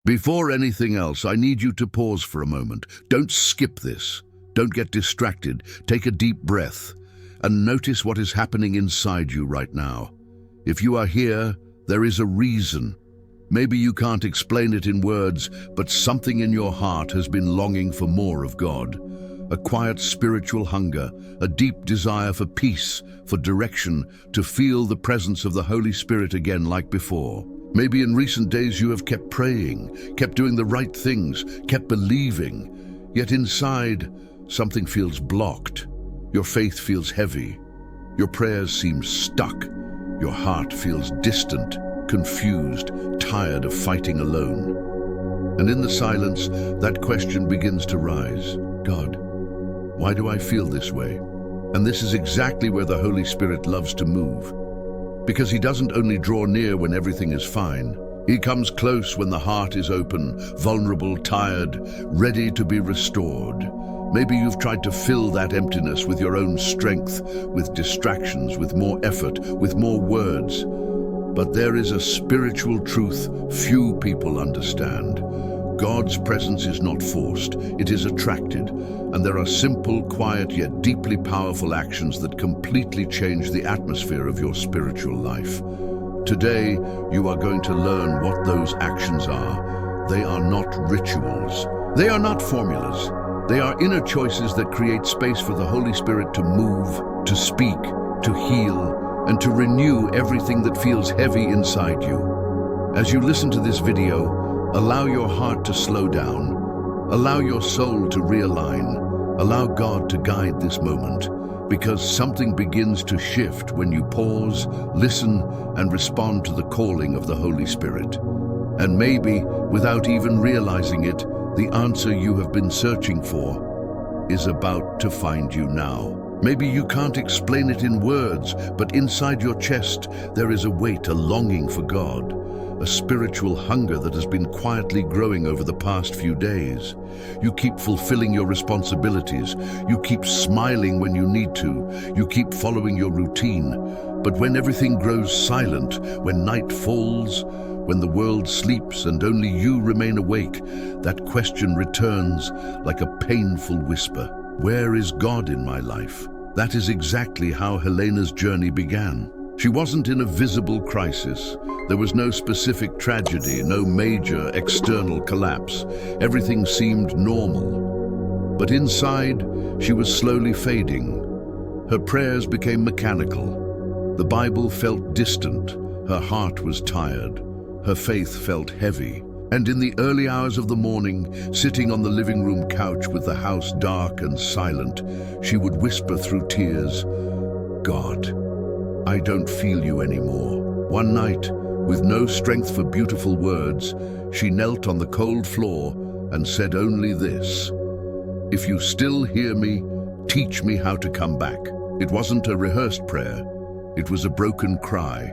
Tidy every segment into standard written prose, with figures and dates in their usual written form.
Before anything else, I need you to pause for a moment. Don't skip this. Don't get distracted. Take a deep breath and notice what is happening inside you right now. If you are here, there is a reason. Maybe you can't explain it in words, but something in your heart has been longing for more of God. A quiet spiritual hunger, a deep desire for peace, for direction, to feel the presence of the Holy Spirit again like before. Maybe in recent days you have kept praying, kept doing the right things, kept believing, yet inside something feels blocked. Your faith feels heavy. Your prayers seem stuck. Your heart feels distant, confused, tired of fighting alone. And in the silence, that question begins to rise. God, why do I feel this way? And this is exactly where the Holy Spirit loves to move. Because he doesn't only draw near when everything is fine. He comes close when the heart is open, vulnerable, tired, ready to be restored. Maybe you've tried to fill that emptiness with your own strength, with distractions, with more effort, with more words. But there is a spiritual truth few people understand. God's presence is not forced, it is attracted, and there are simple, quiet, yet deeply powerful actions that completely change the atmosphere of your spiritual life. Today, you are going to learn what those actions are. They are not rituals. They are not formulas. They are inner choices that create space for the Holy Spirit to move, to speak, to heal, and to renew everything that feels heavy inside you. As you listen to this video, allow your heart to slow down. Allow your soul to realign. Allow God to guide this moment, because something begins to shift when you pause, listen, and respond to the calling of the Holy Spirit. And maybe, without even realizing it, the answer you have been searching for is about to find you now. Maybe you can't explain it in words, but inside your chest there is a weight, a longing for God, a spiritual hunger that has been quietly growing over the past few days. You keep fulfilling your responsibilities, you keep smiling when you need to, you keep following your routine. But when everything grows silent, when night falls, when the world sleeps and only you remain awake, that question returns like a painful whisper. Where is God in my life? That is exactly how Helena's journey began. She wasn't in a visible crisis. There was no specific tragedy, no major external collapse. Everything seemed normal. But inside, she was slowly fading. Her prayers became mechanical. The Bible felt distant. Her heart was tired. Her faith felt heavy. And in the early hours of the morning, sitting on the living room couch with the house dark and silent, she would whisper through tears, God, I don't feel you anymore. One night, with no strength for beautiful words, she knelt on the cold floor and said only this, if you still hear me, teach me how to come back. It wasn't a rehearsed prayer. It was a broken cry.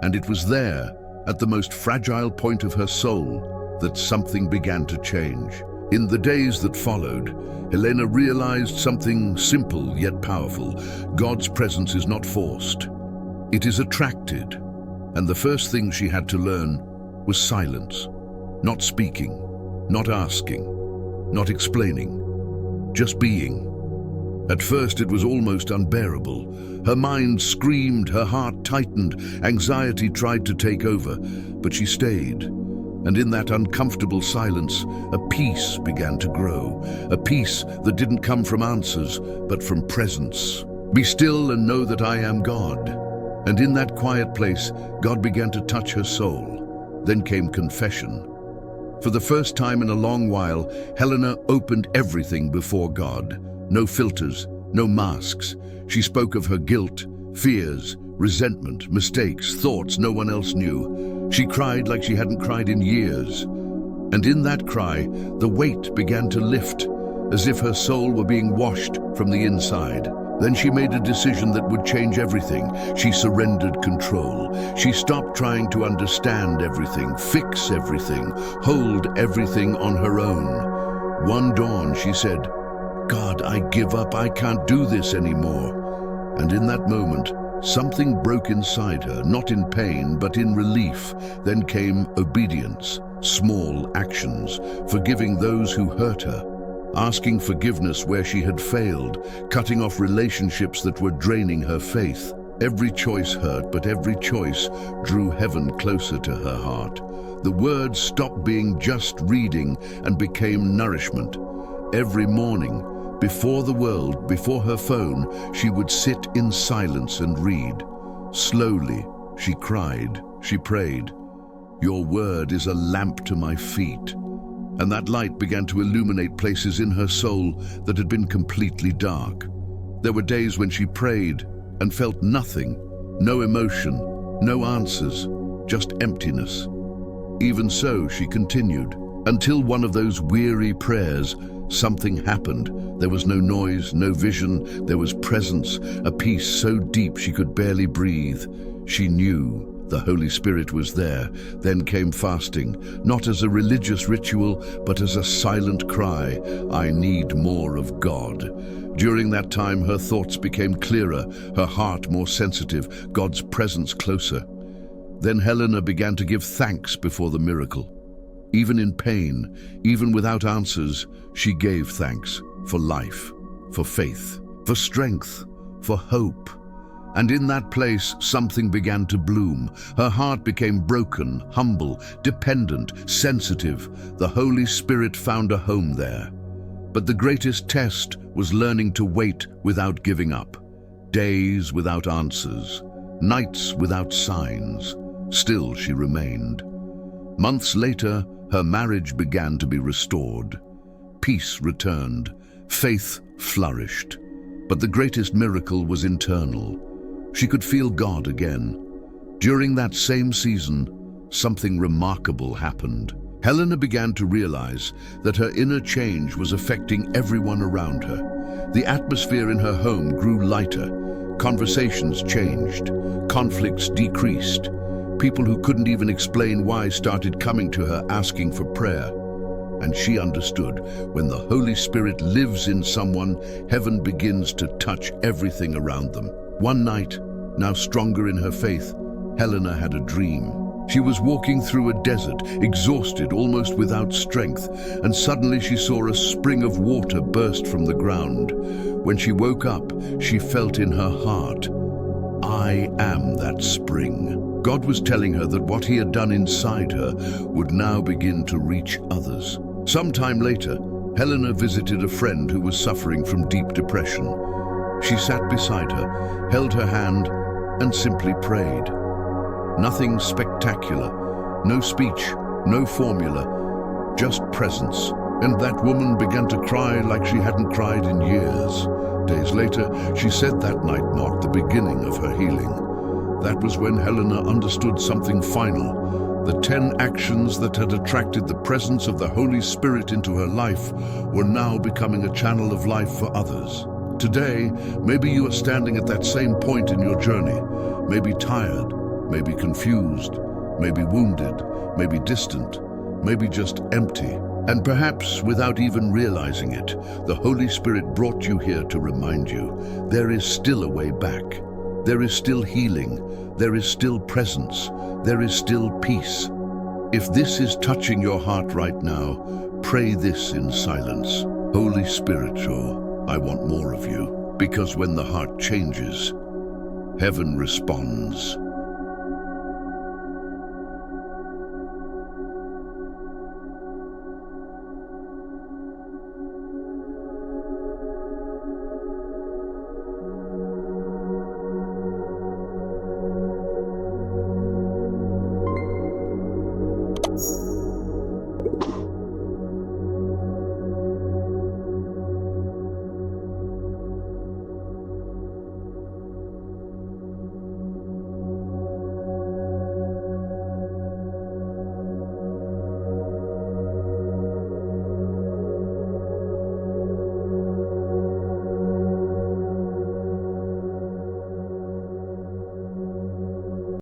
And it was there, at the most fragile point of her soul, that something began to change. In the days that followed, Helena realized something simple yet powerful. God's presence is not forced. It is attracted. And the first thing she had to learn was silence. Not speaking, not asking, not explaining, just being. At first it was almost unbearable. Her mind screamed, her heart tightened, anxiety tried to take over, but she stayed. And in that uncomfortable silence, a peace began to grow, a peace that didn't come from answers, but from presence. Be still and know that I am God. And in that quiet place, God began to touch her soul. Then came confession. For the first time in a long while, Helena opened everything before God. No filters, no masks. She spoke of her guilt, fears, resentment, mistakes, thoughts no one else knew. She cried like she hadn't cried in years. And in that cry, the weight began to lift, as if her soul were being washed from the inside. Then she made a decision that would change everything. She surrendered control. She stopped trying to understand everything, fix everything, hold everything on her own. One dawn, she said, God, I give up. I can't do this anymore. And in that moment, something broke inside her, not in pain, but in relief. Then came obedience. Small actions, forgiving those who hurt her, asking forgiveness where she had failed, cutting off relationships that were draining her faith. Every choice hurt, but every choice drew heaven closer to her heart. The Word stopped being just reading and became nourishment. Every morning, before the world, before her phone, she would sit in silence and read. Slowly, she cried, she prayed. Your word is a lamp to my feet. And that light began to illuminate places in her soul that had been completely dark. There were days when she prayed and felt nothing, no emotion, no answers, just emptiness. Even so, she continued, until one of those weary prayers, something happened. There was no noise, no vision, there was presence, a peace so deep she could barely breathe. She knew the Holy Spirit was there. Then came fasting, not as a religious ritual, but as a silent cry, I need more of God. During that time, her thoughts became clearer, her heart more sensitive, God's presence closer. Then Helena began to give thanks before the miracle. Even in pain, even without answers, she gave thanks for life, for faith, for strength, for hope. And in that place, something began to bloom. Her heart became broken, humble, dependent, sensitive. The Holy Spirit found a home there. But the greatest test was learning to wait without giving up. Days without answers, nights without signs. Still she remained. Months later, her marriage began to be restored. Peace returned, faith flourished. But the greatest miracle was internal. She could feel God again. During that same season, something remarkable happened. Helena began to realize that her inner change was affecting everyone around her. The atmosphere in her home grew lighter. Conversations changed. Conflicts decreased. People who couldn't even explain why started coming to her asking for prayer. And she understood, when the Holy Spirit lives in someone, heaven begins to touch everything around them. One night, now stronger in her faith, Helena had a dream. She was walking through a desert, exhausted, almost without strength, and suddenly she saw a spring of water burst from the ground. When she woke up, she felt in her heart, I am that spring. God was telling her that what he had done inside her would now begin to reach others. Sometime later, Helena visited a friend who was suffering from deep depression. She sat beside her, held her hand, and simply prayed. Nothing spectacular, no speech, no formula, just presence. And that woman began to cry like she hadn't cried in years. Days later, she said that night marked the beginning of her healing. That was when Helena understood something final. The 10 actions that had attracted the presence of the Holy Spirit into her life were now becoming a channel of life for others. Today, maybe you are standing at that same point in your journey, maybe tired, maybe confused, maybe wounded, maybe distant, maybe just empty. And perhaps, without even realizing it, the Holy Spirit brought you here to remind you, there is still a way back. There is still healing, there is still presence, there is still peace. If this is touching your heart right now, pray this in silence. Holy Spirit, I want more of you, because when the heart changes, heaven responds.